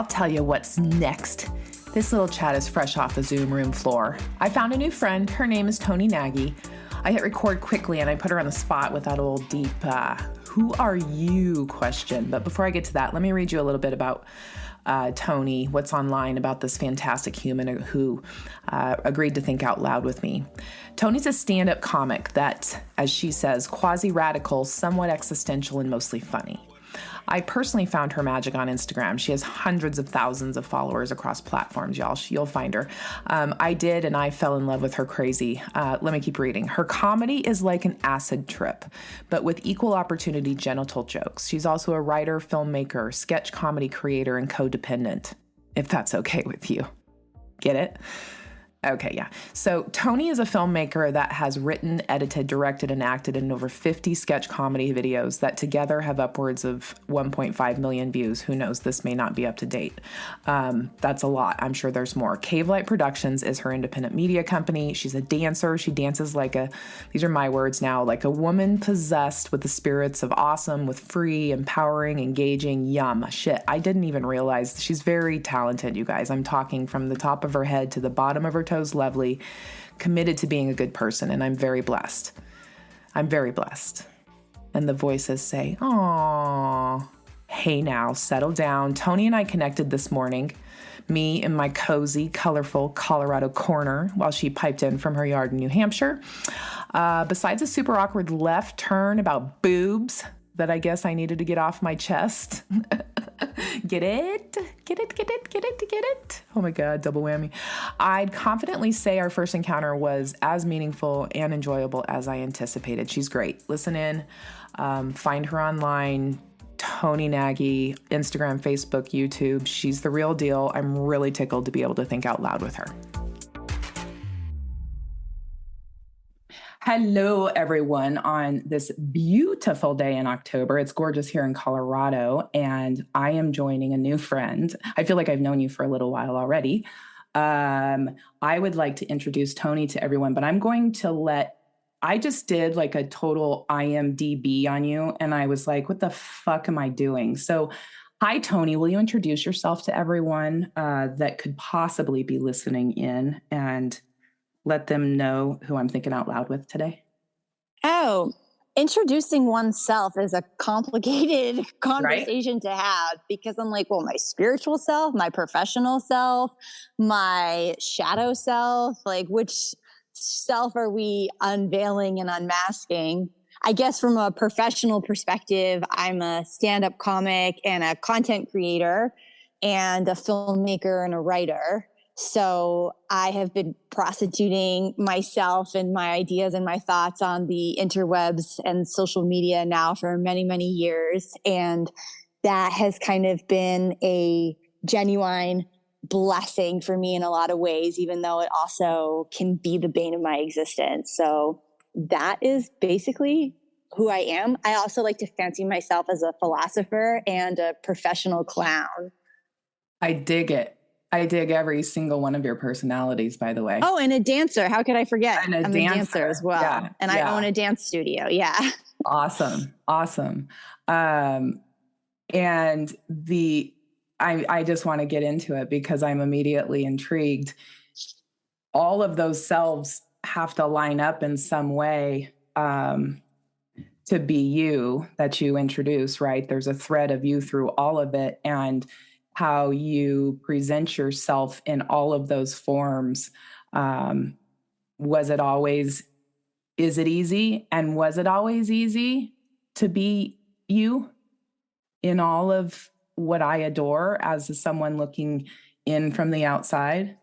tell you what's next. This little chat is fresh off the Zoom room floor. I found a new friend. Her name is Toni Nagy. I hit record quickly and I put her on the spot with that old deep, who are you question. But before I get to that, let me read you a little bit about Toni, what's online about this fantastic human who agreed to think out loud with me. Toni's a stand-up comic that, as she says, quasi-radical, somewhat existential, and mostly funny. I personally found her magic on Instagram. She has hundreds of thousands of followers across platforms, y'all. You'll find her. I did, and I fell in love with her crazy. Let me keep reading. Her comedy is like an acid trip, but with equal opportunity genital jokes. She's also a writer, filmmaker, sketch comedy creator, and codependent, if that's okay with you. Get it? Okay, yeah. So Toni is a filmmaker that has written, edited, directed, and acted in over 50 sketch comedy videos that together have upwards of 1.5 million views. Who knows? This may not be up to date. That's a lot. I'm sure there's more. Cavelight Productions is her independent media company. She's a dancer. She dances like these are my words now, like a woman possessed with the spirits of awesome, with free, empowering, engaging, yum. Shit, I didn't even realize she's very talented, you guys. I'm talking from the top of her head to the bottom of her toes, lovely, committed to being a good person, and I'm very blessed. I'm very blessed. And the voices say, "Aww, hey now, settle down." Toni and I connected this morning, me in my cozy, colorful Colorado corner while she piped in from her yard in New Hampshire. Besides a super awkward left turn about boobs that I guess I needed to get off my chest. Get it? Get it, get it, get it, get it? Oh my God, double whammy. I'd confidently say our first encounter was as meaningful and enjoyable as I anticipated. She's great. Listen in, find her online, Toni Nagy, Instagram, Facebook, YouTube. She's the real deal. I'm really tickled to be able to think out loud with her. Hello, everyone, on this beautiful day in October. It's gorgeous here in Colorado, and I am joining a new friend. I feel like I've known you for a little while already. I would like to introduce Toni to everyone, but I'm going to I just did like a total IMDb on you, and I was like, what the fuck am I doing? So, hi, Toni. Will you introduce yourself to everyone that could possibly be listening in and let them know who I'm thinking out loud with today? Oh, introducing oneself is a complicated conversation to have, because I'm like, well, my spiritual self, my professional self, my shadow self, like which self are we unveiling and unmasking? I guess from a professional perspective, I'm a stand-up comic and a content creator and a filmmaker and a writer. So I have been prostituting myself and my ideas and my thoughts on the interwebs and social media now for many, many years. And that has kind of been a genuine blessing for me in a lot of ways, even though it also can be the bane of my existence. So that is basically who I am. I also like to fancy myself as a philosopher and a professional clown. I dig it. I dig every single one of your personalities, by the way. Oh, and a dancer. How could I forget? I'm a dancer as well. Yeah, and I own a dance studio. Yeah. Awesome. Awesome. And I just want to get into it because I'm immediately intrigued. All of those selves have to line up in some way to be you that you introduce, right? There's a thread of you through all of it, and how you present yourself in all of those forms. Is it easy? And was it always easy to be you in all of what I adore as someone looking in from the outside?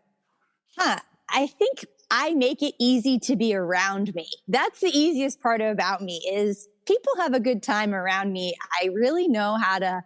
I think I make it easy to be around me. That's the easiest part about me, is people have a good time around me. I really know how to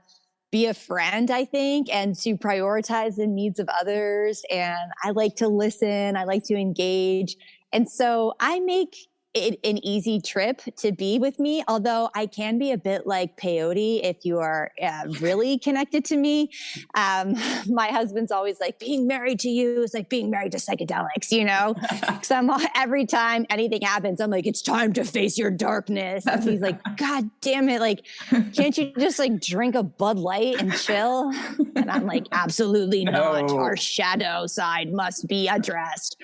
be a friend, I think, and to prioritize the needs of others. And I like to listen. I like to engage. And so I make an easy trip to be with me, although I can be a bit like peyote if you are really connected to me. My husband's always like, being married to you is like being married to psychedelics, you know? Because every time anything happens, I'm like, it's time to face your darkness. And he's like, God damn it. Like, can't you just like drink a Bud Light and chill? And I'm like, absolutely not. Our shadow side must be addressed.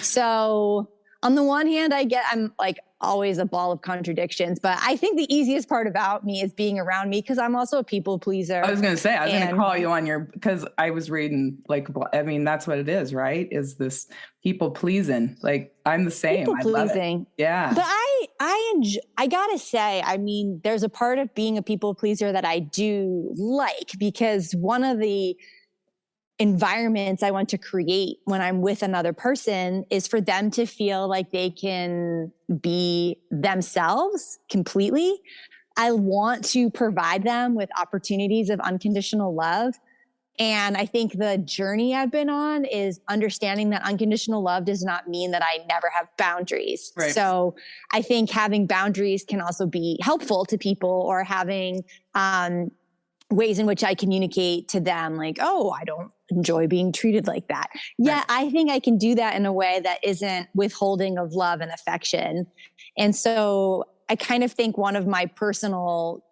So on the one hand, I'm like always a ball of contradictions, but I think the easiest part about me is being around me because I'm also a people pleaser. I was going to say, I was going to call you on because I was reading, like, I mean, that's what it is, right? Is this people pleasing? Like, I'm the same. People pleasing. Yeah. But I gotta say, I mean, there's a part of being a people pleaser that I do like, because one of the environments I want to create when I'm with another person is for them to feel like they can be themselves completely. I want to provide them with opportunities of unconditional love. And I think the journey I've been on is understanding that unconditional love does not mean that I never have boundaries. Right. So I think having boundaries can also be helpful to people, or having ways in which I communicate to them, like, oh, I don't enjoy being treated like that. Yeah, right. I think I can do that in a way that isn't withholding of love and affection. And so I kind of think one of my personal,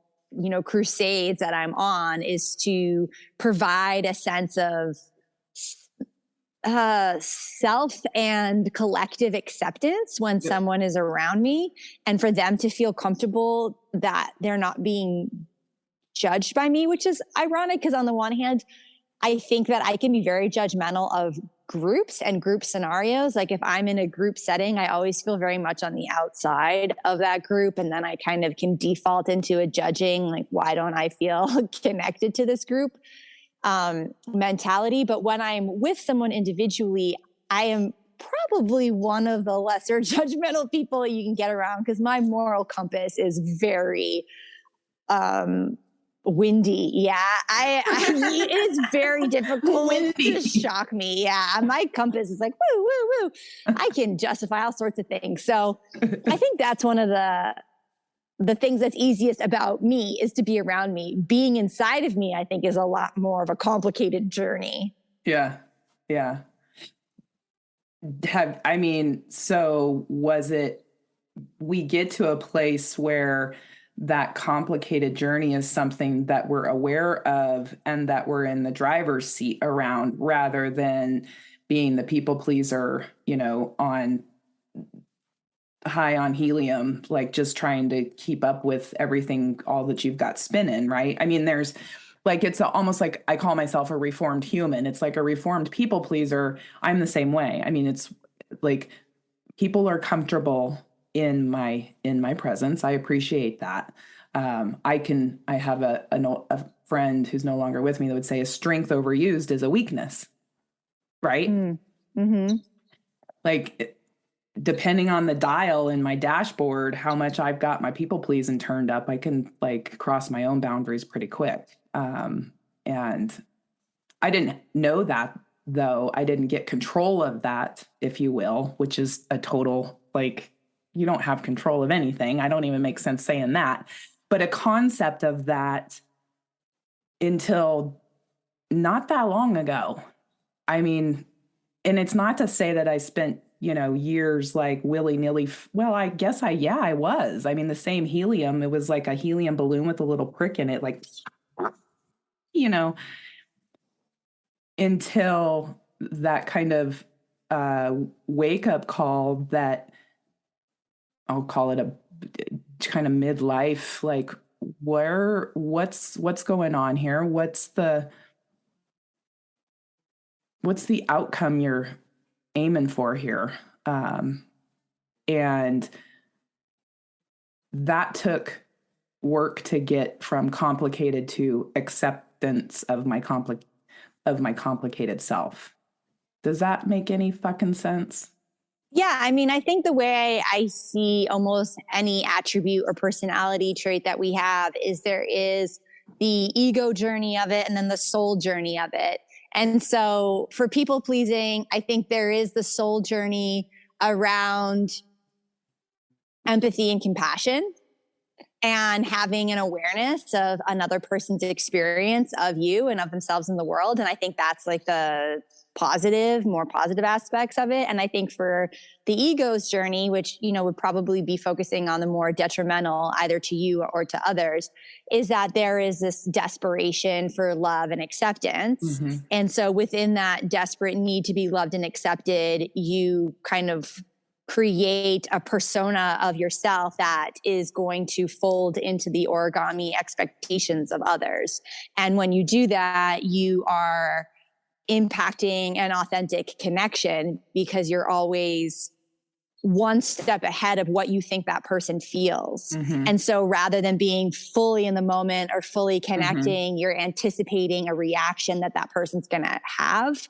crusades that I'm on is to provide a sense of self and collective acceptance when someone is around me, and for them to feel comfortable that they're not being judged by me, which is ironic because on the one hand, I think that I can be very judgmental of groups and group scenarios. Like if I'm in a group setting, I always feel very much on the outside of that group. And then I kind of can default into a judging, like, why don't I feel connected to this group mentality? But when I'm with someone individually, I am probably one of the lesser judgmental people you can get around, because my moral compass is very windy. Yeah. It is very difficult to shock me. Yeah. My compass is like, woo, woo, woo. I can justify all sorts of things. So I think that's one of the things that's easiest about me, is to be around me. Being inside of me, I think, is a lot more of a complicated journey. Yeah. Yeah. So was it, we get to a place where that complicated journey is something that we're aware of and that we're in the driver's seat around, rather than being the people pleaser, on high on helium, like just trying to keep up with everything, all that you've got spinning, right? I mean, there's like, it's almost like I call myself a reformed human. It's like a reformed people pleaser. I'm the same way. I mean, it's like people are comfortable in my presence. I appreciate that. I have a friend who's no longer with me that would say a strength overused is a weakness, right? Mm-hmm. Like, depending on the dial in my dashboard, how much I've got my people pleasing turned up, I can like cross my own boundaries pretty quick. And I didn't know that, though. I didn't get control of that, if you will, which is a total, like, you don't have control of anything. I don't even make sense saying that. But a concept of that until not that long ago. I mean, and it's not to say that I spent, years like willy-nilly. Well, I guess I was. I mean, the same helium, it was like a helium balloon with a little prick in it, like, until that kind of wake-up call that I'll call it a kind of midlife, like, what's going on here? What's the outcome you're aiming for here? And that took work to get from complicated to acceptance of my complicated self. Does that make any fucking sense? Yeah, I mean, I think the way I see almost any attribute or personality trait that we have is there is the ego journey of it and then the soul journey of it. And so for people pleasing, I think there is the soul journey around empathy and compassion, and having an awareness of another person's experience of you and of themselves in the world. And I think that's like the more positive aspects of it. And I think for the ego's journey, which, would probably be focusing on the more detrimental, either to you or to others, is that there is this desperation for love and acceptance. Mm-hmm. And so within that desperate need to be loved and accepted, you kind of create a persona of yourself that is going to fold into the origami expectations of others. And when you do that, you are impacting an authentic connection because you're always one step ahead of what you think that person feels. Mm-hmm. And so rather than being fully in the moment or fully connecting, mm-hmm. you're anticipating a reaction that person's going to have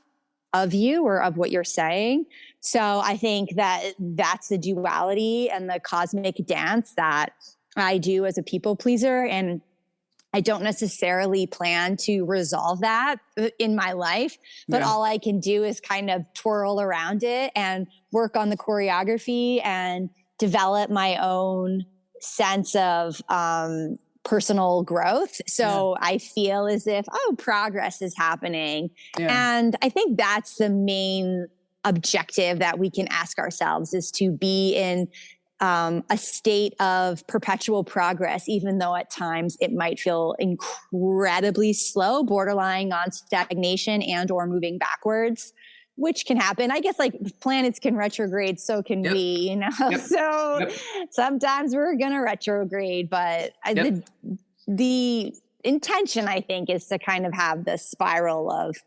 of you or of what you're saying. So I think that that's the duality and the cosmic dance that I do as a people pleaser. And I don't necessarily plan to resolve that in my life, but all I can do is kind of twirl around it and work on the choreography and develop my own sense of personal growth. So I feel as if, progress is happening. Yeah. And I think that's the main objective that we can ask ourselves, is to be in a state of perpetual progress, even though at times it might feel incredibly slow, borderline on stagnation and or moving backwards, which can happen. I guess like planets can retrograde, so can we, So sometimes we're going to retrograde, but the intention, I think, is to kind of have this spiral of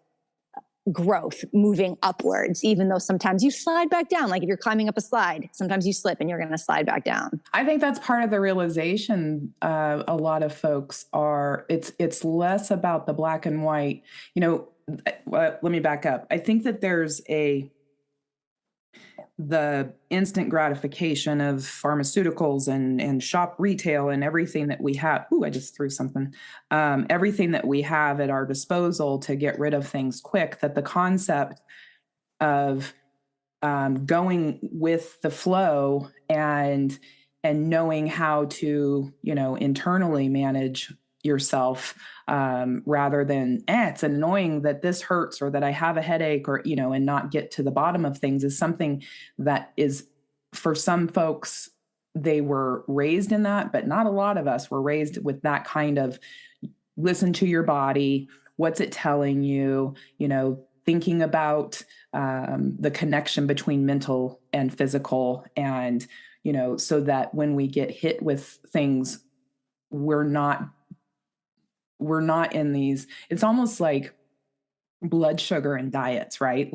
growth moving upwards, even though sometimes you slide back down. Like if you're climbing up a slide, sometimes you slip and you're going to slide back down. I think that's part of the realization. A lot of folks are, it's less about the black and white, let me back up. I think that there's the instant gratification of pharmaceuticals and shop retail and everything that we have. Ooh, I just threw something. Everything that we have at our disposal to get rid of things quick, that the concept of going with the flow and knowing how to, internally manage yourself, rather than, it's annoying that this hurts or that I have a headache or, and not get to the bottom of things, is something that is, for some folks, they were raised in that, but not a lot of us were raised with that kind of listen to your body. What's it telling you? Thinking about the connection between mental and physical, and, so that when we get hit with things, we're not in these, it's almost like blood sugar and diets, right?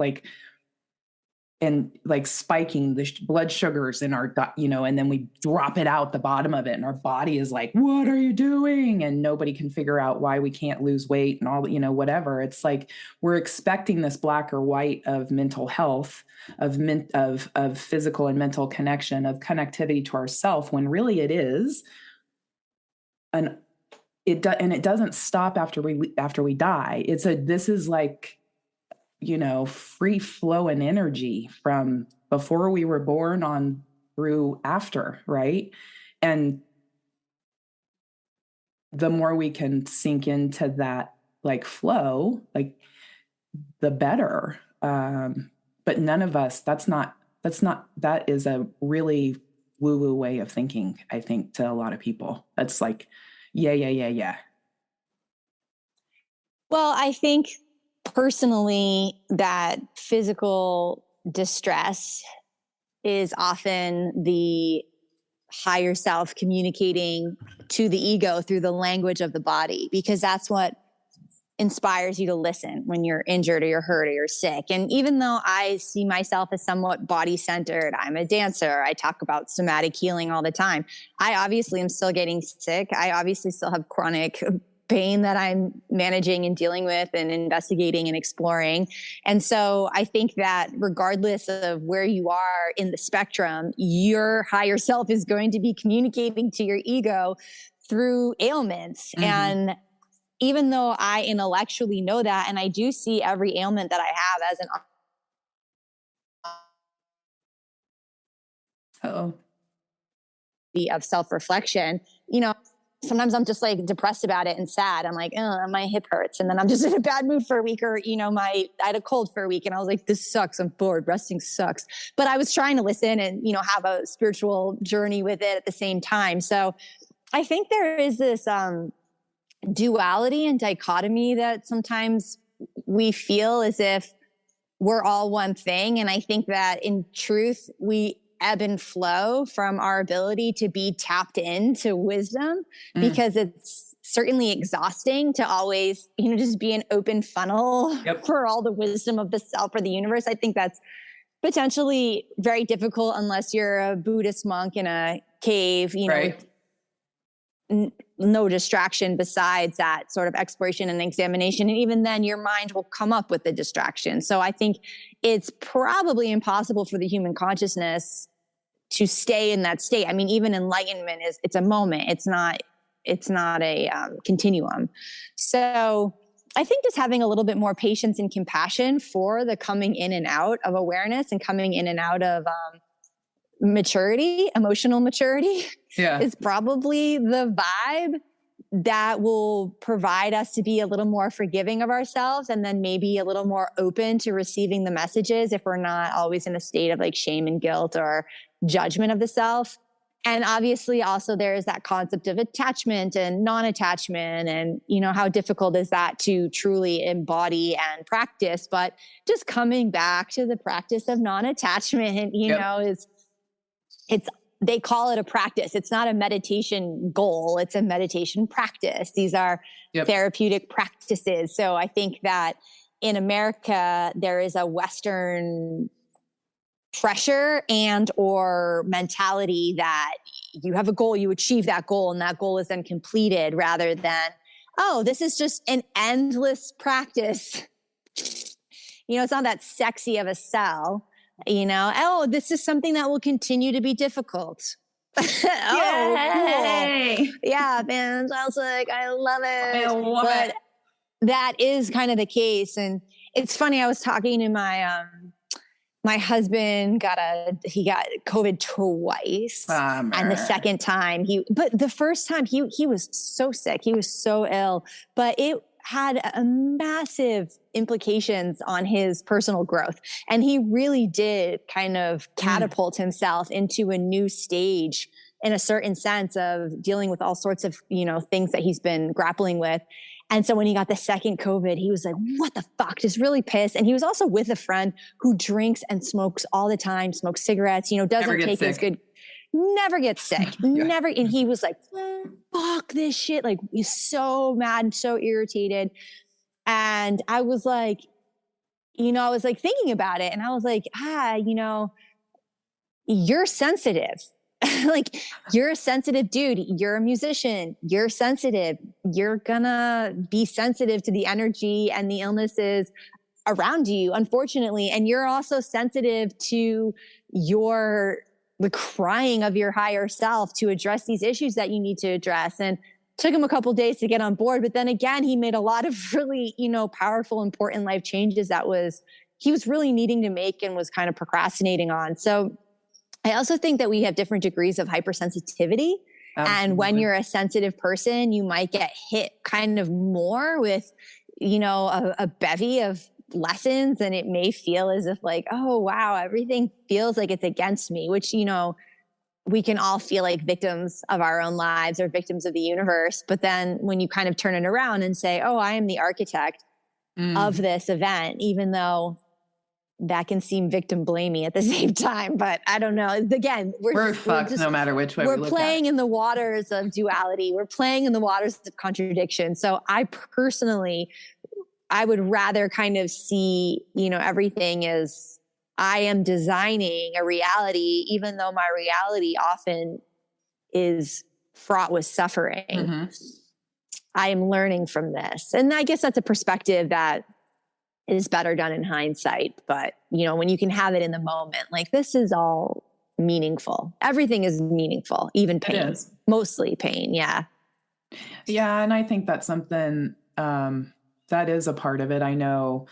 And spiking the blood sugars in our gut, and then we drop it out the bottom of it and our body is like, what are you doing? And nobody can figure out why we can't lose weight and all, whatever. It's like, we're expecting this black or white of mental health, of physical and mental connection, of connectivity to ourself, when really it is it doesn't stop after we die. This is like, free flowing energy from before we were born on through after, right? And the more we can sink into that flow, the better. But none of us, that is a really woo-woo way of thinking, I think, to a lot of people. That's like, yeah. Well, I think personally that physical distress is often the higher self communicating to the ego through the language of the body, because that's what inspires you to listen when you're injured or you're hurt or you're sick. And even though I see myself as somewhat body-centered, I'm a dancer, I talk about somatic healing all the time, I obviously am still getting sick. I obviously still have chronic pain that I'm managing and dealing with and investigating and exploring. And so I think that regardless of where you are in the spectrum, your higher self is going to be communicating to your ego through ailments. Mm-hmm. And even though I intellectually know that, and I do see every ailment that I have as an... Uh-oh. of self-reflection, sometimes I'm just like depressed about it and sad. I'm like, oh, my hip hurts. And then I'm just in a bad mood for a week, or, I had a cold for a week and I was like, this sucks. I'm bored. Resting sucks. But I was trying to listen and, have a spiritual journey with it at the same time. So I think there is this duality and dichotomy that sometimes we feel as if we're all one thing. And I think that in truth, we ebb and flow from our ability to be tapped into wisdom, because it's certainly exhausting to always, just be an open funnel for all the wisdom of the self or the universe. I think that's potentially very difficult unless you're a Buddhist monk in a cave, right. No distraction besides that sort of exploration and examination. And even then your mind will come up with the distraction. So I think it's probably impossible for the human consciousness to stay in that state. I mean, even enlightenment it's a moment. It's not a continuum. So I think just having a little bit more patience and compassion for the coming in and out of awareness and coming in and out of, maturity, emotional maturity is probably the vibe that will provide us to be a little more forgiving of ourselves, and then maybe a little more open to receiving the messages if we're not always in a state of like shame and guilt or judgment of the self. And obviously also there's that concept of attachment and non-attachment, and how difficult is that to truly embody and practice. But just coming back to the practice of non-attachment, they call it a practice. It's not a meditation goal. It's a meditation practice. These are therapeutic practices. So I think that in America, there is a Western pressure and or mentality that you have a goal, you achieve that goal, and that goal is then completed, rather than, oh, this is just an endless practice. It's not that sexy of a sell. Oh, this is something that will continue to be difficult. Yay! Cool. Yeah, fantastic. I love it. I love it. That is kind of the case. And it's funny, I was talking to my husband he got COVID twice. Bummer. And the second time but the first time he was so sick. He was so ill, but it had a massive implications on his personal growth. And he really did kind of catapult himself into a new stage in a certain sense of dealing with all sorts of, things that he's been grappling with. And so when he got the second COVID, he was like, what the fuck? Just really pissed. And he was also with a friend who drinks and smokes all the time, smokes cigarettes, doesn't take his good, never gets sick, never. And he was like, fuck this shit. Like, he's so mad and so irritated. And I was like, thinking about it. And I was like, you're sensitive. Like, you're a sensitive dude. You're a musician. You're sensitive. You're gonna be sensitive to the energy and the illnesses around you, unfortunately. And you're also sensitive to the crying of your higher self to address these issues that you need to address. And took him a couple of days to get on board. But then again, he made a lot of really, powerful, important life changes he was really needing to make and was kind of procrastinating on. So I also think that we have different degrees of hypersensitivity. Absolutely. And when you're a sensitive person, you might get hit kind of more with, a bevy of lessons, and it may feel as if like, oh, wow, everything feels like it's against me, which, we can all feel like victims of our own lives or victims of the universe. But then when you kind of turn it around and say, oh, I am the architect of this event, even though that can seem victim blamey at the same time. But I don't know. Again, we're fucked no matter which way we look at it. We're playing in the waters of duality. We're playing in the waters of contradiction. So I would rather kind of see, everything as I am designing a reality, even though my reality often is fraught with suffering. Mm-hmm. I am learning from this. And I guess that's a perspective that is better done in hindsight. But, when you can have it in the moment, like, this is all meaningful. Everything is meaningful, even pain, mostly pain. Yeah. Yeah. And I think that's something, that is a part of it. I know,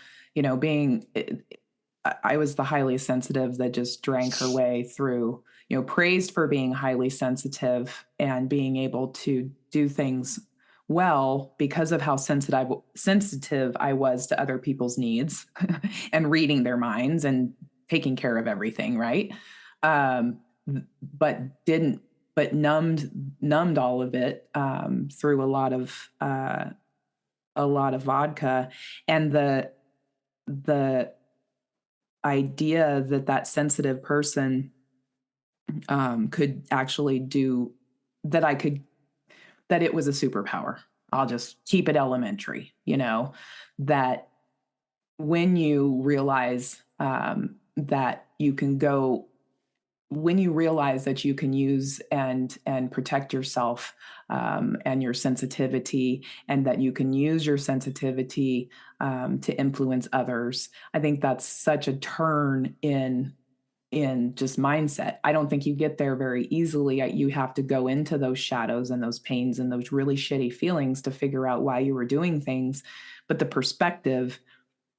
I was the highly sensitive that just drank her way through, praised for being highly sensitive and being able to do things well because of how sensitive I was to other people's needs and reading their minds and taking care of everything, right? But numbed all of it through a lot of vodka, and the idea that sensitive person could actually do that. That it was a superpower. I'll just keep it elementary, that when you realize that you can go, when you realize that you can use and protect yourself and your sensitivity, and that you can use your sensitivity to influence others, I think that's such a turn in just mindset. I don't think you get there very easily. You have to go into those shadows and those pains and those really shitty feelings to figure out why you were doing things. But the perspective,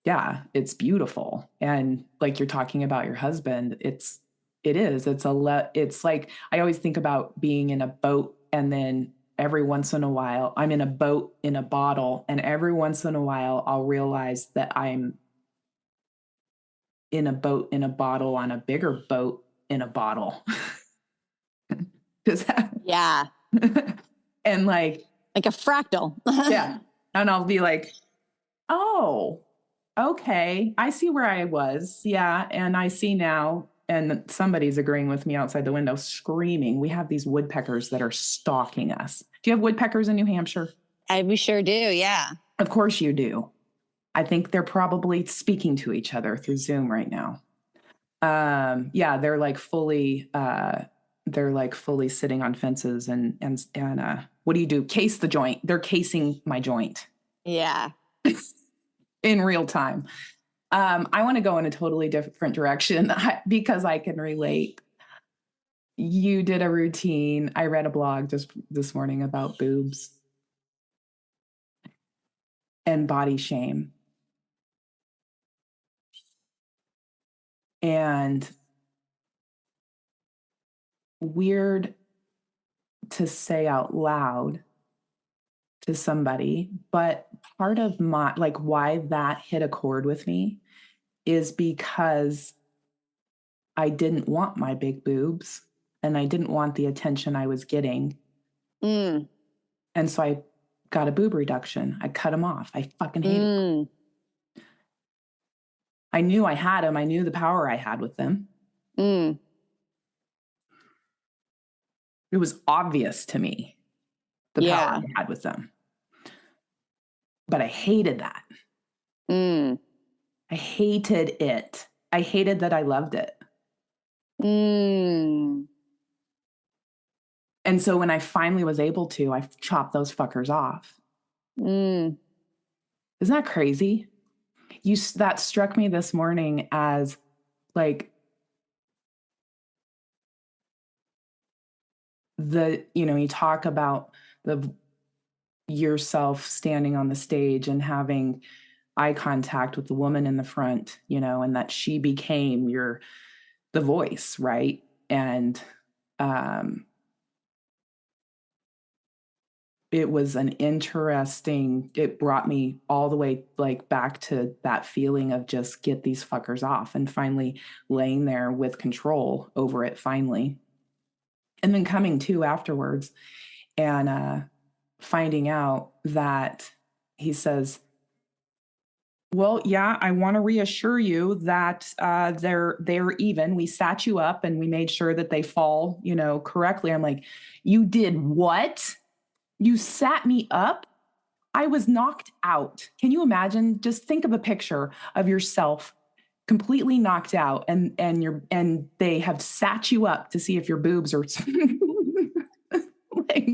yeah, it's beautiful. And like you're talking about your husband, it's like, I always think about being in a boat, and then every once in a while I'm in a boat in a bottle, and every once in a while I'll realize that I'm in a boat in a bottle on a bigger boat in a bottle. Does that? Yeah. And like a fractal. Yeah. And I'll be like, oh, okay, I see where I was. Yeah. And I see now. And somebody's agreeing with me outside the window, screaming. We have these woodpeckers that are stalking us. Do you have woodpeckers in New Hampshire? We sure do. Yeah. Of course you do. I think they're probably speaking to each other through Zoom right now. Yeah, they're like fully sitting on fences and what do you do? Case the joint. They're casing my joint. Yeah. In real time. I want to go in a totally different direction because I can relate. You did a routine. I read a blog just this morning about boobs and body shame. And weird to say out loud to somebody, but part of my, like, why that hit a chord with me is because I didn't want my big boobs and I didn't want the attention I was getting. And so I got a boob reduction. I cut them off. I fucking hated them. I knew I had them. I knew the power I had with them. It was obvious to me, the power I had with them. But I hated that. I hated it. I hated that I loved it. And so when I finally was able to, I chopped those fuckers off. Isn't that crazy? That struck me this morning as like you talk about yourself standing on the stage and having eye contact with the woman in the front, and that she became the voice, right? And it was it brought me all the way like back to that feeling of just get these fuckers off, and finally laying there with control over it finally. And then coming to afterwards and finding out that he says, well, yeah, I want to reassure you that they're even. We sat you up and we made sure that they fall, correctly. I'm like, you did what? You sat me up? I was knocked out. Can you imagine? Just think of a picture of yourself completely knocked out, and they have sat you up to see if your boobs are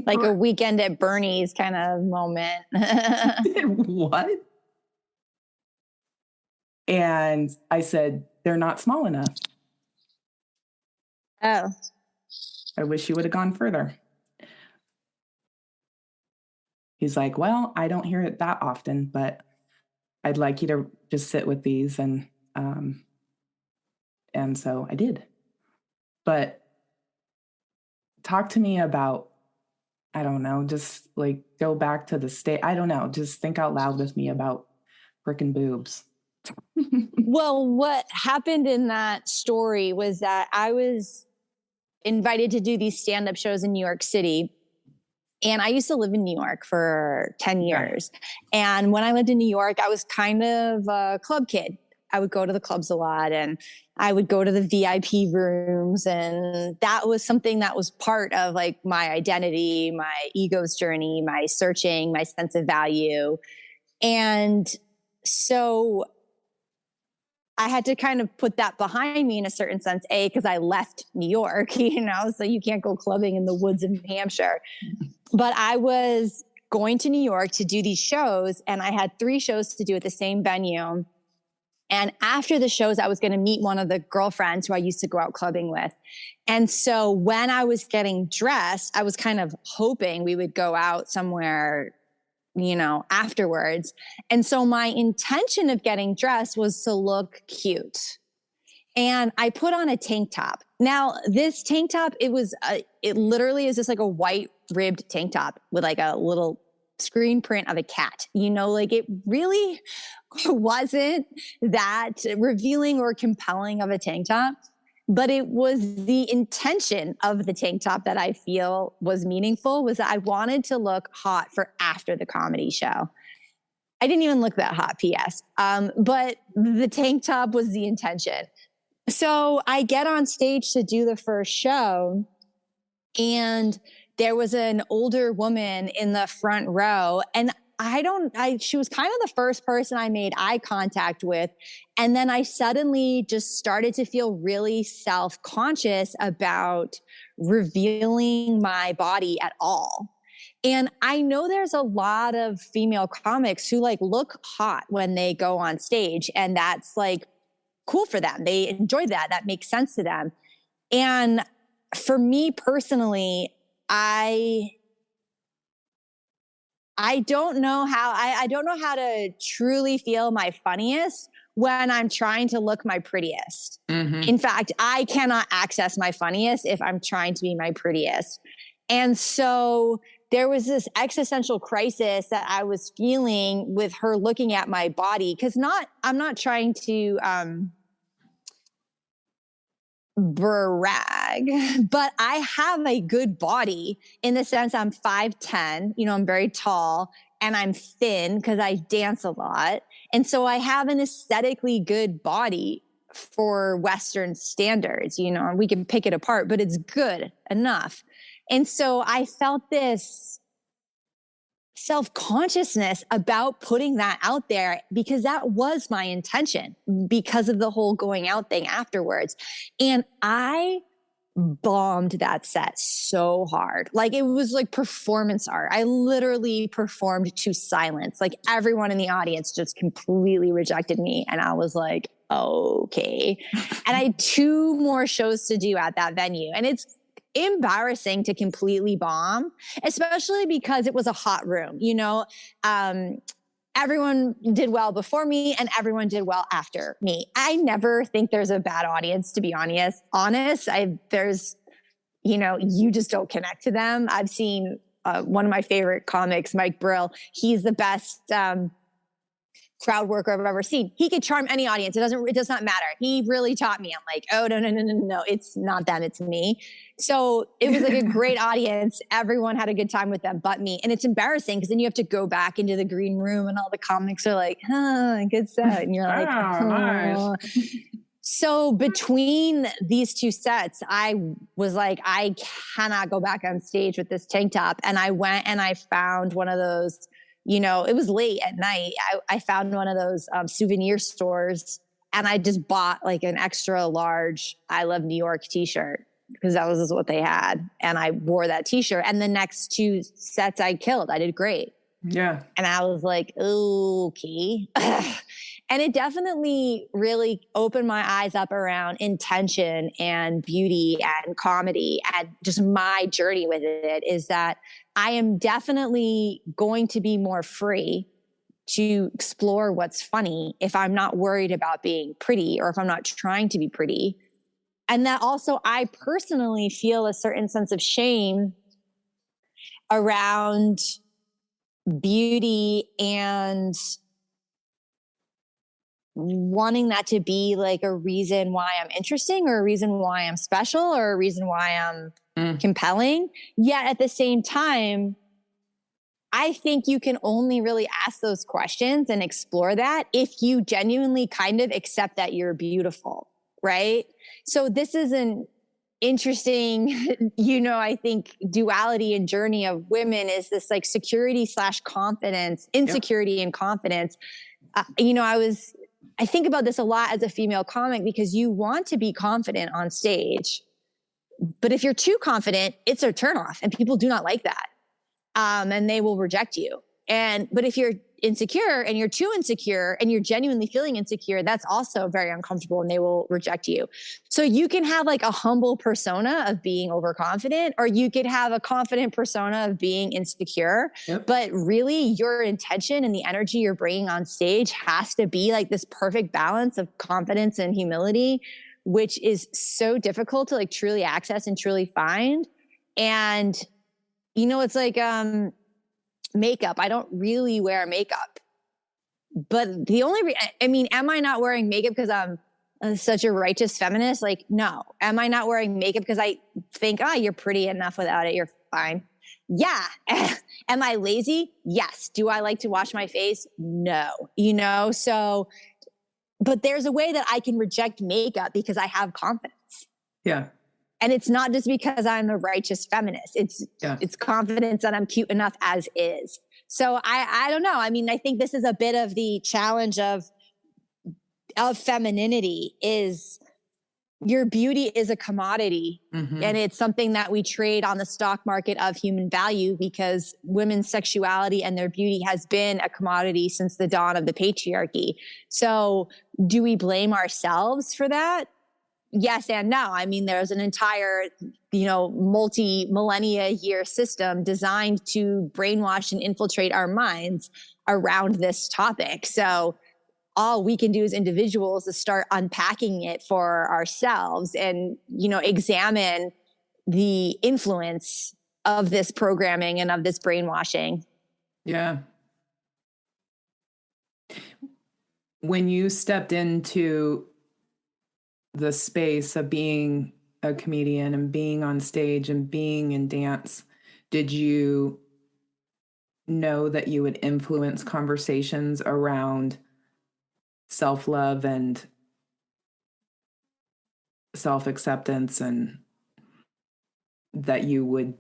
like a Weekend at Bernie's kind of moment. What? And I said, they're not small enough. Oh. I wish you would have gone further. He's like, well, I don't hear it that often, but I'd like you to just sit with these. And so I did. But talk to me about, I don't know, just like go back to the state. I don't know. Just think out loud with me about frickin' boobs. Well, what happened in that story was that I was invited to do these stand-up shows in New York City. And I used to live in New York for 10 years. Yeah. And when I lived in New York, I was kind of a club kid. I would go to the clubs a lot and I would go to the VIP rooms. And that was something that was part of like my identity, my ego's journey, my searching, my sense of value. And so I had to kind of put that behind me in a certain sense, because I left New York, so you can't go clubbing in the woods of New Hampshire. But I was going to New York to do these shows, and I had 3 shows to do at the same venue. And after the shows, I was going to meet one of the girlfriends who I used to go out clubbing with. And so when I was getting dressed, I was kind of hoping we would go out somewhere, afterwards. And so my intention of getting dressed was to look cute. And I put on a tank top. Now, this tank top, it literally is just like a white ribbed tank top with like a little screen print of a cat. It really wasn't that revealing or compelling of a tank top, but it was the intention of the tank top that I feel was meaningful, was that I wanted to look hot for after the comedy show. I didn't even look that hot, P.S. But the tank top was the intention. So I get on stage to do the first show, and there was an older woman in the front row, and she was kind of the first person I made eye contact with. And then I suddenly just started to feel really self-conscious about revealing my body at all. And I know there's a lot of female comics who like look hot when they go on stage, and that's like cool for them. They enjoy that. That makes sense to them. And for me personally, I don't know how to truly feel my funniest when I'm trying to look my prettiest. Mm-hmm. In fact, I cannot access my funniest if I'm trying to be my prettiest. And so there was this existential crisis that I was feeling with her looking at my body. Cause I'm not trying to, brag, but I have a good body in the sense I'm 5'10", I'm very tall, and I'm thin because I dance a lot. And so I have an aesthetically good body for Western standards, we can pick it apart, but it's good enough. And so I felt this self-consciousness about putting that out there because that was my intention because of the whole going out thing afterwards. And I bombed that set so hard. Like it was like performance art. I literally performed to silence. Like everyone in the audience just completely rejected me. And I was like, okay. And I had 2 more shows to do at that venue. And it's embarrassing to completely bomb, especially because it was a hot room. Everyone did well before me and everyone did well after me. I never think there's a bad audience, to be honest. You just don't connect to them. I've seen one of my favorite comics, Mike Brill. He's the best crowd worker I've ever seen. He could charm any audience. It does not matter. He really taught me. I'm like, oh, no. It's not them. It's me. So it was like a great audience. Everyone had a good time with them, but me. And it's embarrassing because then you have to go back into the green room and all the comics are like, good set. And you're like, nice. So between these 2 sets, I was like, I cannot go back on stage with this tank top. And I went and I found one of those, it was late at night. I found one of those souvenir stores and I just bought like an extra large I Love New York t-shirt because that was just what they had. And I wore that t-shirt. And the next 2 sets I killed. I did great. Yeah. And I was like, okay. And it definitely really opened my eyes up around intention and beauty and comedy. And just my journey with it is that I am definitely going to be more free to explore what's funny if I'm not worried about being pretty or if I'm not trying to be pretty. And that also, I personally feel a certain sense of shame around beauty and wanting that to be like a reason why I'm interesting or a reason why I'm special or a reason why I'm compelling. Yet at the same time, I think you can only really ask those questions and explore that if you genuinely kind of accept that you're beautiful, right? So this is an interesting, I think duality and journey of women is this like security / confidence, insecurity and confidence. I think about this a lot as a female comic because you want to be confident on stage, but if you're too confident, it's a turnoff and people do not like that. And they will reject you. But if you're insecure and you're too insecure and you're genuinely feeling insecure, that's also very uncomfortable and they will reject you. So you can have like a humble persona of being overconfident, or you could have a confident persona of being insecure. Yep. But really your intention and the energy you're bringing on stage has to be like this perfect balance of confidence and humility, which is so difficult to like truly access and truly find. And it's like makeup. I don't really wear makeup. But the only am I not wearing makeup because I'm such a righteous feminist? Like, no. Am I not wearing makeup because I think, you're pretty enough without it, you're fine? Yeah. Am I lazy? Yes. Do I like to wash my face? No. So, but there's a way that I can reject makeup because I have confidence. Yeah. And it's not just because I'm a righteous feminist. It's confidence that I'm cute enough as is. So I don't know. I mean, I think this is a bit of the challenge of femininity is your beauty is a commodity. Mm-hmm. And it's something that we trade on the stock market of human value because women's sexuality and their beauty has been a commodity since the dawn of the patriarchy. So do we blame ourselves for that? Yes and no. I mean, there's an entire, multi-millennia year system designed to brainwash and infiltrate our minds around this topic. So all we can do as individuals is start unpacking it for ourselves and, examine the influence of this programming and of this brainwashing. Yeah. When you stepped into the space of being a comedian and being on stage and being in dance, did you know that you would influence conversations around self-love and self-acceptance, and that you would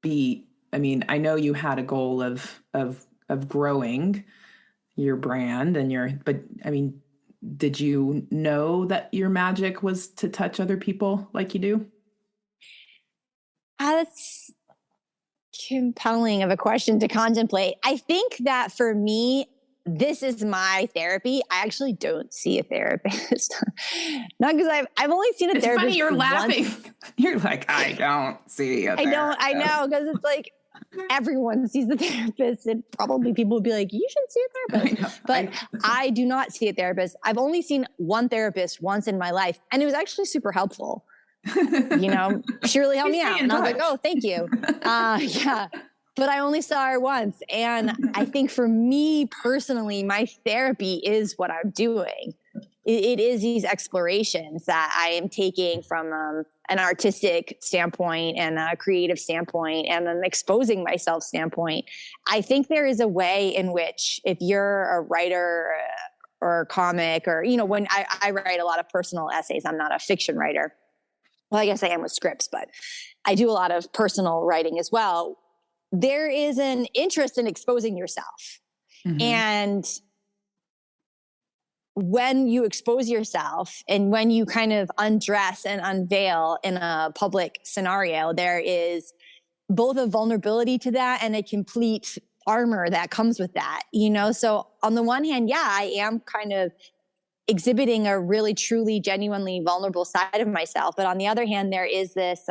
be, I know you had a goal of growing your brand and but did you know that your magic was to touch other people like you do? That's compelling of a question to contemplate. I think that for me, this is my therapy. I actually don't see a therapist. Not because I've only seen a therapist. It's funny, you're laughing. You're like, I don't see a therapist. I know, because it's like everyone sees a therapist and probably people would be like, you should see a therapist. But I do not see a therapist. I've only seen one therapist once in my life, and it was actually super helpful. She really helped me out. And I was like, oh, thank you. Yeah. But I only saw her once. And I think for me personally, my therapy is what I'm doing. It is these explorations that I am taking from an artistic standpoint and a creative standpoint and an exposing myself standpoint. I think there is a way in which if you're a writer or a comic or, when I write a lot of personal essays, I'm not a fiction writer. Well, I guess I am with scripts, but I do a lot of personal writing as well. There is an interest in exposing yourself. Mm-hmm. And when you expose yourself and when you kind of undress and unveil in a public scenario, there is both a vulnerability to that and a complete armor that comes with that, So on the one hand, yeah, I am kind of exhibiting a really, truly, genuinely vulnerable side of myself. But on the other hand, there is this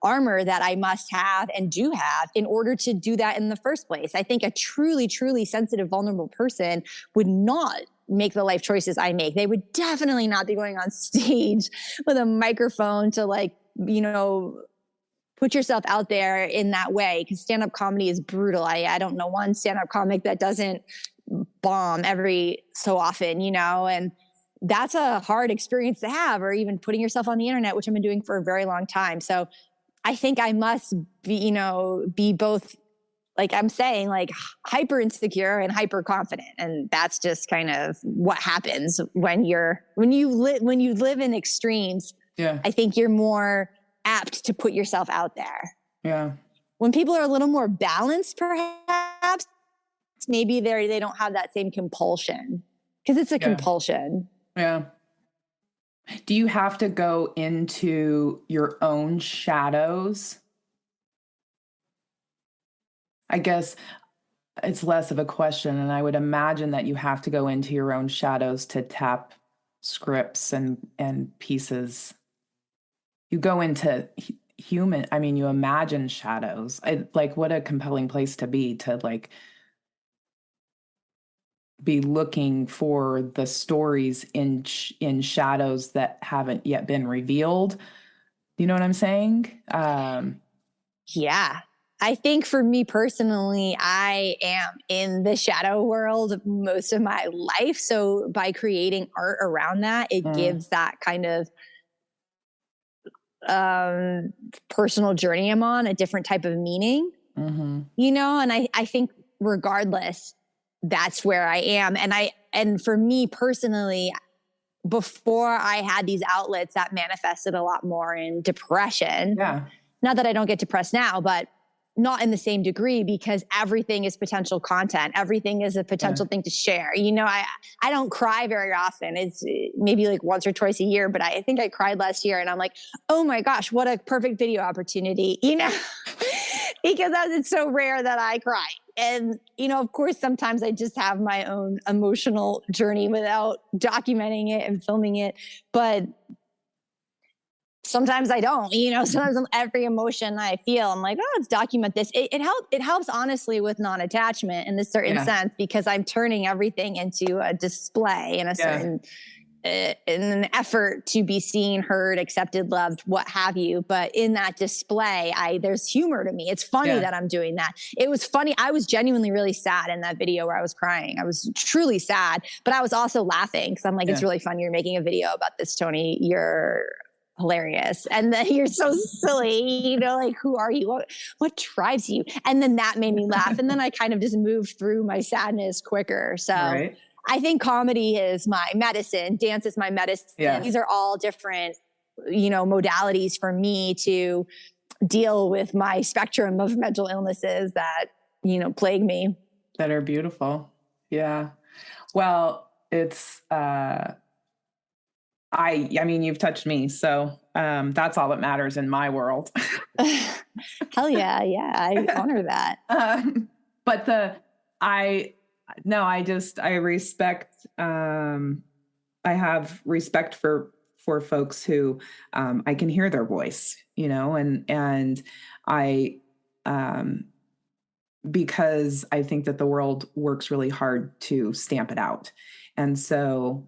armor that I must have and do have in order to do that in the first place. I think a truly, truly sensitive, vulnerable person would not make the life choices I make. They would definitely not be going on stage with a microphone to like, you know, put yourself out there in that way, because stand-up comedy is brutal. I don't know one stand-up comic that doesn't bomb every so often, you know, and that's a hard experience to have, or even putting yourself on the internet, which I've been doing for a very long time. So I think I must be, you know, be both, like I'm saying, like hyper insecure and hyper confident. And that's just kind of what happens when you live in extremes. Yeah. I think you're more apt to put yourself out there. Yeah. When people are a little more balanced, perhaps, maybe they don't have that same compulsion, because it's a compulsion. Yeah. Do you have to go into your own shadows? I guess it's less of a question, and I would imagine that you have to go into your own shadows to tap scripts and pieces. You go into human, I mean, you imagine shadows. Like, what a compelling place to like be looking for the stories in shadows that haven't yet been revealed. You know what I'm saying? Yeah. I think for me personally, I am in the shadow world most of my life. So by creating art around that, it gives that kind of personal journey I'm on a different type of meaning, you know? And I think regardless, that's where I am. And for me personally, before I had these outlets, that manifested a lot more in depression. Yeah. Not that I don't get depressed now, but not in the same degree, because everything is potential content. Everything is a potential thing to share. You know, I don't cry very often. It's maybe like once or twice a year, but I think I cried last year, and I'm like, oh my gosh, what a perfect video opportunity, you know, because it's so rare that I cry. And, you know, of course, sometimes I just have my own emotional journey without documenting it and filming it. But sometimes I don't, you know, sometimes every emotion I feel, I'm like, oh, let's document this. It helps honestly with non-attachment in a certain sense, because I'm turning everything into a display in a certain, in an effort to be seen, heard, accepted, loved, what have you. But in that display, there's humor to me. It's funny that I'm doing that. It was funny. I was genuinely really sad in that video where I was crying. I was truly sad, but I was also laughing, because I'm like, it's really fun. You're making a video about this, Toni. You're hilarious. And then you're so silly, you know, like, who are you? What drives you? And then that made me laugh. And then I kind of just moved through my sadness quicker. So I think comedy is my medicine. Dance is my medicine. Yeah. These are all different, you know, modalities for me to deal with my spectrum of mental illnesses that, you know, plague me. That are beautiful. Yeah. Well, it's, I mean, you've touched me, so that's all that matters in my world. Hell yeah. Yeah. I honor that. But I respect, I have respect for folks who, I can hear their voice, you know, and I, because I think that the world works really hard to stamp it out. And so,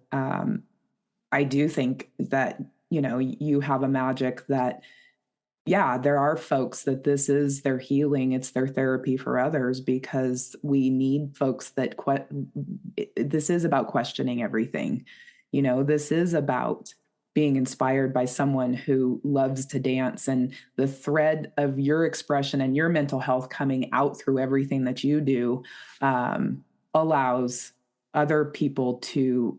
I do think that, you know, you have a magic that, yeah, there are folks that this is their healing. It's their therapy for others, because we need folks that this is about questioning everything. You know, this is about being inspired by someone who loves to dance, and the thread of your expression and your mental health coming out through everything that you do allows other people to,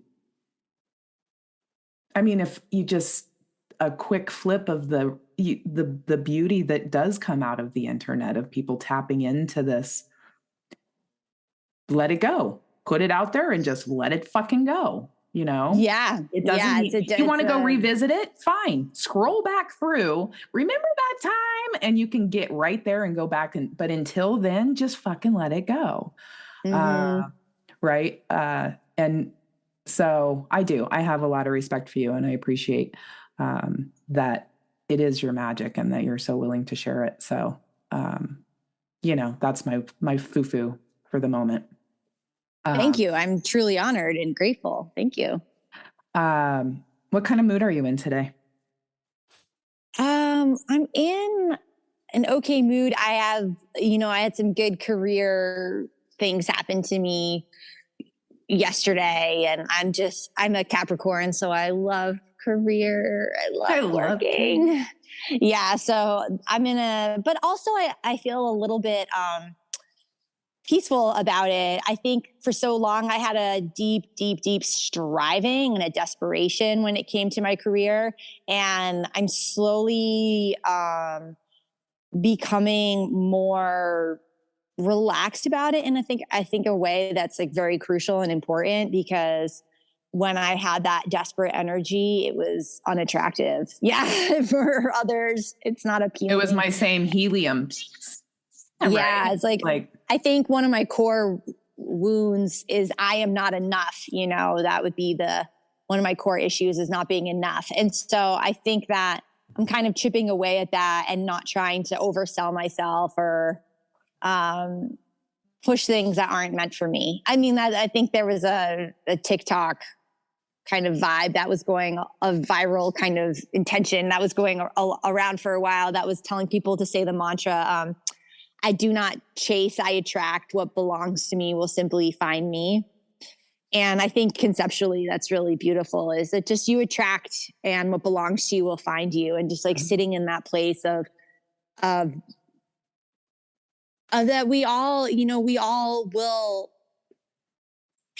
I mean, if you just a quick flip of the beauty that does come out of the internet, of people tapping into this, let it go, put it out there and just let it fucking go. You know? Yeah. It doesn't, if you want to go revisit it, fine. Scroll back through, remember that time, and you can get right there and go back. But until then, just fucking let it go. Right. And so I have a lot of respect for you, and I appreciate that it is your magic and that you're so willing to share it. So, you know, that's my foo-foo for the moment. Thank you. I'm truly honored and grateful. Thank you. What kind of mood are you in today? I'm in an okay mood. I had some good career things happen to me yesterday, and I'm a Capricorn, so I love career. I love working. Yeah. So but also I feel a little bit, peaceful about it. I think for so long I had a deep striving and a desperation when it came to my career. And I'm slowly becoming more relaxed about it. And I think a way that's like very crucial and important, because when I had that desperate energy, it was unattractive. Yeah. For others, it's not appealing. It was my same helium. Yeah. Right? It's like, I think one of my core wounds is I am not enough. That would be one of my core issues, is not being enough. And so I think that I'm kind of chipping away at that and not trying to oversell myself or push things that aren't meant for me. I mean, I think there was a TikTok kind of vibe that was going, a viral kind of intention that was going around for a while, that was telling people to say the mantra, I do not chase, I attract. What belongs to me will simply find me. And I think conceptually that's really beautiful, is that just you attract and what belongs to you will find you. And just like sitting in that place of that we all will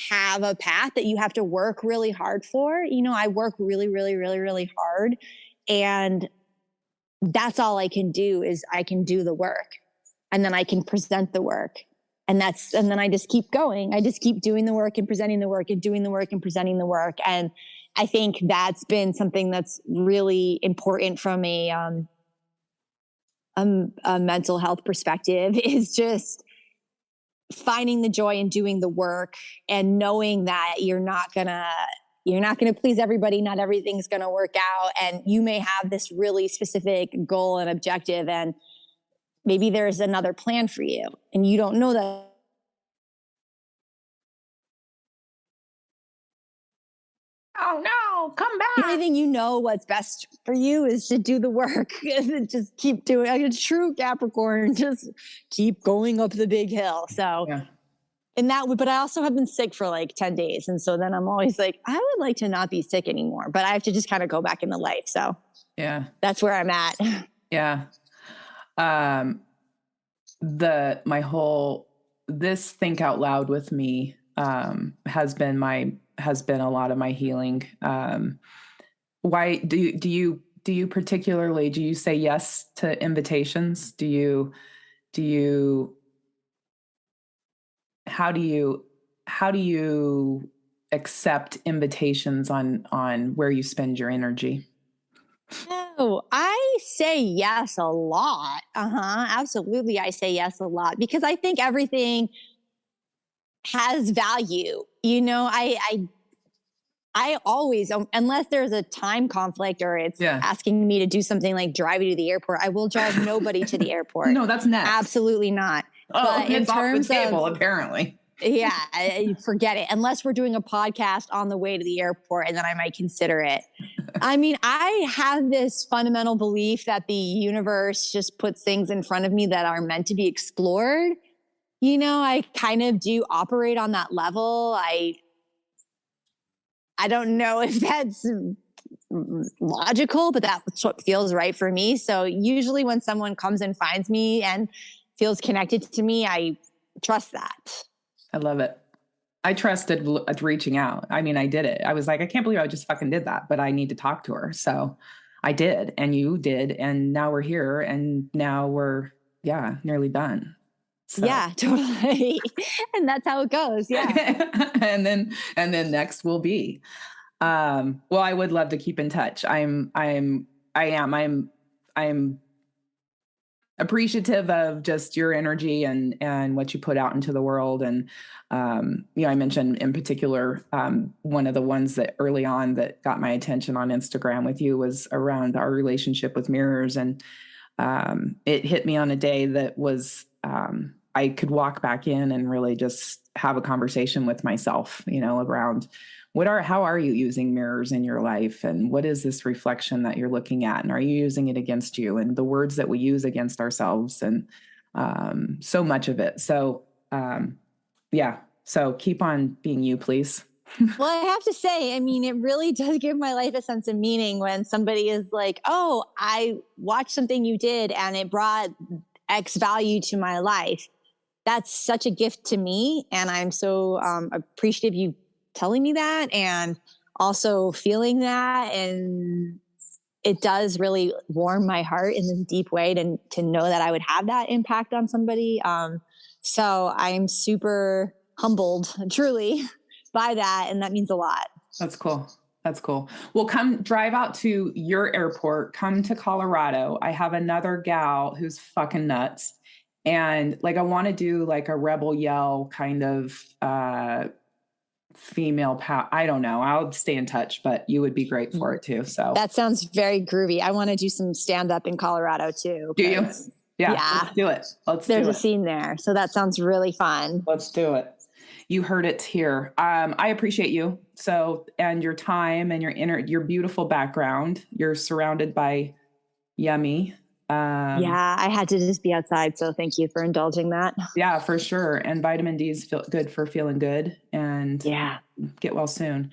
have a path that you have to work really hard for. I work really, really, really, really hard. And that's all I can do, is I can do the work. And then I can present the work. And then I just keep going. I just keep doing the work and presenting the work and doing the work and presenting the work. And I think that's been something that's really important from a mental health perspective, is just finding the joy in doing the work and knowing that you're not gonna please everybody. Not everything's gonna work out. And you may have this really specific goal and objective, and maybe there's another plan for you and you don't know that. Oh no, come back. The only thing you know what's best for you is to do the work and just keep doing it. A true Capricorn, just keep going up the big hill. So, yeah. But I also have been sick for like 10 days. And so then I'm always like, I would like to not be sick anymore, but I have to just kind of go back into life. So yeah, that's where I'm at. Yeah. This think out loud with me, has been a lot of my healing. Why do you particularly, do you say yes to invitations? How do you accept invitations on where you spend your energy? No, I say yes a lot. Absolutely. I say yes a lot, because I think everything has value. I always, unless there's a time conflict or it's asking me to do something like drive you to the airport, I will drive nobody to the airport. No, that's next. Absolutely not. Oh, but it's off the table, apparently. Yeah, forget it. Unless we're doing a podcast on the way to the airport, and then I might consider it. I mean, I have this fundamental belief that the universe just puts things in front of me that are meant to be explored. I kind of do operate on that level. I don't know if that's logical, but that's what feels right for me. So usually when someone comes and finds me and feels connected to me, I trust that. I love it. I trusted reaching out. I mean, I did it. I was like, I can't believe I just fucking did that, but I need to talk to her. So I did, and you did. And now we're here, and now we're, nearly done. So. Yeah, totally. And that's how it goes. Yeah. and then next will be, well, I would love to keep in touch. I'm appreciative of just your energy and what you put out into the world. And, I mentioned in particular, one of the ones that early on that got my attention on Instagram with you was around our relationship with mirrors. And, it hit me on a day that was, I could walk back in and really just have a conversation with myself, around how are you using mirrors in your life? And what is this reflection that you're looking at? And are you using it against you? And the words that we use against ourselves, and so much of it. So, so keep on being you, please. Well, I have to say, I mean, it really does give my life a sense of meaning when somebody is like, oh, I watched something you did and it brought X value to my life. That's such a gift to me. And I'm so appreciative you telling me that, and also feeling that. And it does really warm my heart in this deep way to know that I would have that impact on somebody. So I'm super humbled, truly, by that. And that means a lot. That's cool. That's cool. Well, come drive out to your airport, come to Colorado. I have another gal who's fucking nuts. And like, I want to do like a rebel yell kind of female power. I don't know. I'll stay in touch, but you would be great for it too. So that sounds very groovy. I want to do some stand up in Colorado too. Do you? Yeah. Let's do it. There's a scene there. So that sounds really fun. Let's do it. You heard it here. I appreciate you. So, and your time and your beautiful background. You're surrounded by yummy. I had to just be outside. So thank you for indulging that. Yeah, for sure. And vitamin D is good for feeling good, and get well soon.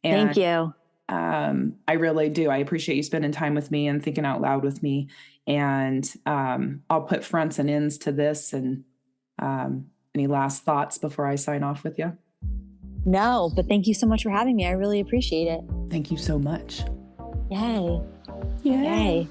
And, thank you. I really do. I appreciate you spending time with me and thinking out loud with me. And I'll put fronts and ends to this. And any last thoughts before I sign off with you? No, but thank you so much for having me. I really appreciate it. Thank you so much. Yay. Yay.